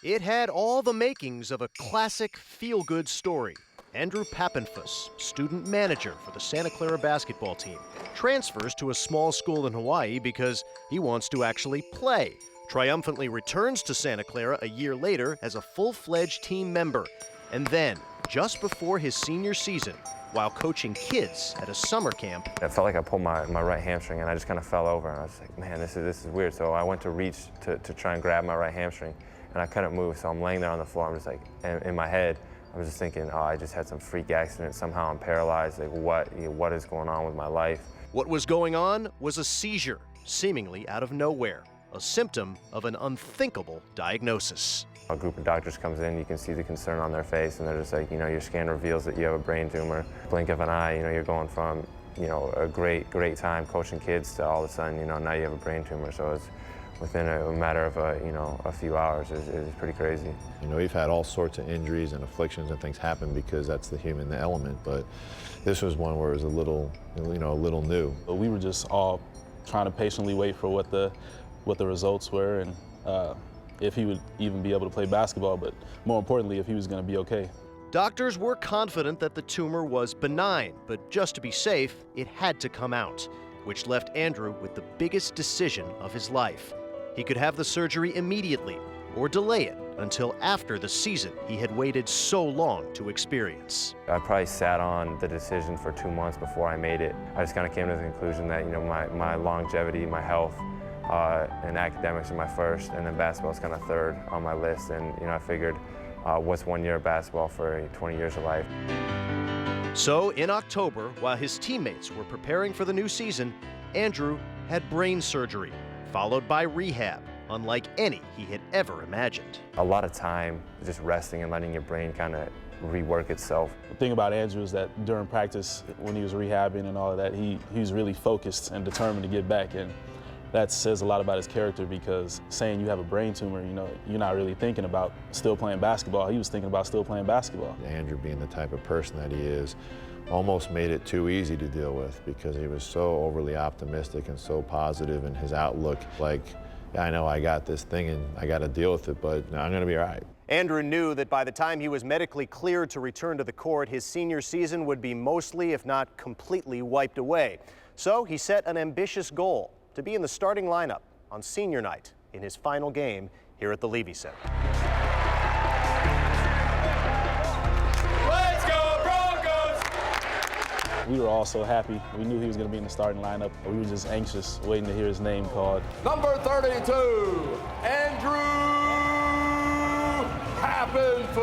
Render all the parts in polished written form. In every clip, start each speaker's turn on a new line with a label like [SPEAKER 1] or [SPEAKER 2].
[SPEAKER 1] It had all the makings of a classic feel-good story. Andrew Papenfus, student manager for the Santa Clara basketball team, transfers to a small school in Hawaii because he wants to actually play. Triumphantly returns to Santa Clara a year later as a full-fledged team member. And then, just before his senior season, while coaching kids at a summer camp,
[SPEAKER 2] I felt like I pulled my right hamstring and I just kind of fell over. And I was like, man, this is weird. So I went to reach to try and grab my right hamstring and I couldn't move. So I'm laying there on the floor. I'm just like, and in my head, I was just thinking, oh, I just had some freak accident. Somehow I'm paralyzed. Like, what is going on with my life?
[SPEAKER 1] What was going on was a seizure, seemingly out of nowhere, a symptom of an unthinkable diagnosis.
[SPEAKER 2] A group of doctors comes in, you can see the concern on their face, and they're just like, your scan reveals that you have a brain tumor. Blink of an eye, you're going from, a great time coaching kids to all of a sudden, now you have a brain tumor. So it's within a matter of, a few hours. It's pretty crazy.
[SPEAKER 3] We've had all sorts of injuries and afflictions and things happen because that's the human element, but this was one where it was a little new.
[SPEAKER 4] We were just all trying to patiently wait for what the results were and if he would even be able to play basketball, but more importantly, if he was going to be okay.
[SPEAKER 1] Doctors were confident that the tumor was benign, but just to be safe, it had to come out, which left Andrew with the biggest decision of his life. He could have the surgery immediately or delay it until after the season he had waited so long to experience.
[SPEAKER 2] I probably sat on the decision for 2 months before I made it. I just kind of came to the conclusion that, my longevity, my health, and academics are my first, and then basketball is kind of third on my list. And I figured, what's 1 year of basketball for 20 years of life?
[SPEAKER 1] So in October, while his teammates were preparing for the new season, Andrew had brain surgery, followed by rehab, unlike any he had ever imagined.
[SPEAKER 2] A lot of time just resting and letting your brain kind of rework itself.
[SPEAKER 4] The thing about Andrew is that during practice, when he was rehabbing and all of that, he was really focused and determined to get back. And that says a lot about his character, because saying you have a brain tumor, you're not really thinking about still playing basketball. He was thinking about still playing basketball.
[SPEAKER 3] Andrew, being the type of person that he is, almost made it too easy to deal with because he was so overly optimistic and so positive in his outlook. Like, yeah, I know I got this thing and I got to deal with it, but I'm going to be all right.
[SPEAKER 1] Andrew knew that by the time he was medically cleared to return to the court, his senior season would be mostly, if not completely, wiped away. So he set an ambitious goal: to be in the starting lineup on senior night in his final game here at the Levy Center.
[SPEAKER 5] Let's go Broncos!
[SPEAKER 4] We were all so happy. We knew he was going to be in the starting lineup. We were just anxious, waiting to hear his name called.
[SPEAKER 5] Number 32, Andrew Papenfus.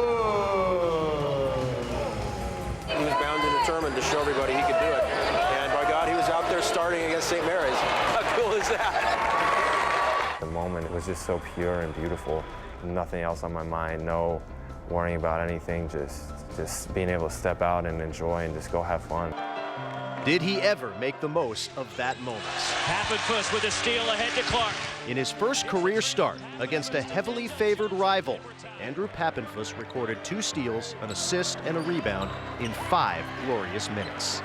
[SPEAKER 6] He was bound and determined to show everybody he could do it. And by God, he was out there starting against St. Mary's. How cool is that?
[SPEAKER 2] The moment, it was just so pure and beautiful. Nothing else on my mind, no worrying about anything, just being able to step out and enjoy and just go have fun.
[SPEAKER 1] Did he ever make the most of that moment?
[SPEAKER 7] Papenfus with a steal ahead to Clark.
[SPEAKER 1] In his first career start against a heavily favored rival, Andrew Papenfus recorded 2 steals, an assist, and a rebound in 5 glorious minutes.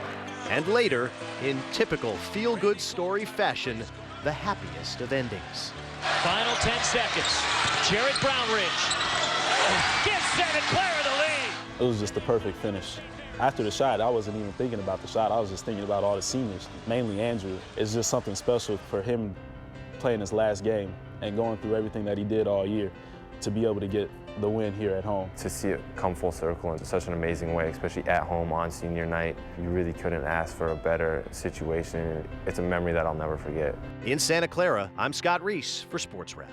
[SPEAKER 1] And later, in typical feel-good story fashion, the happiest of endings.
[SPEAKER 7] Final 10 seconds. Jarrett Brownridge gives Santa Clara the lead.
[SPEAKER 4] It was just the perfect finish. After the shot, I wasn't even thinking about the shot. I was just thinking about all the seniors, mainly Andrew. It's just something special for him playing his last game and going through everything that he did all year to be able to get the win here at home.
[SPEAKER 2] To see it come full circle in such an amazing way, especially at home on senior night, you really couldn't ask for a better situation. It's a memory that I'll never forget.
[SPEAKER 1] In Santa Clara, I'm Reiss for Sports Wrap.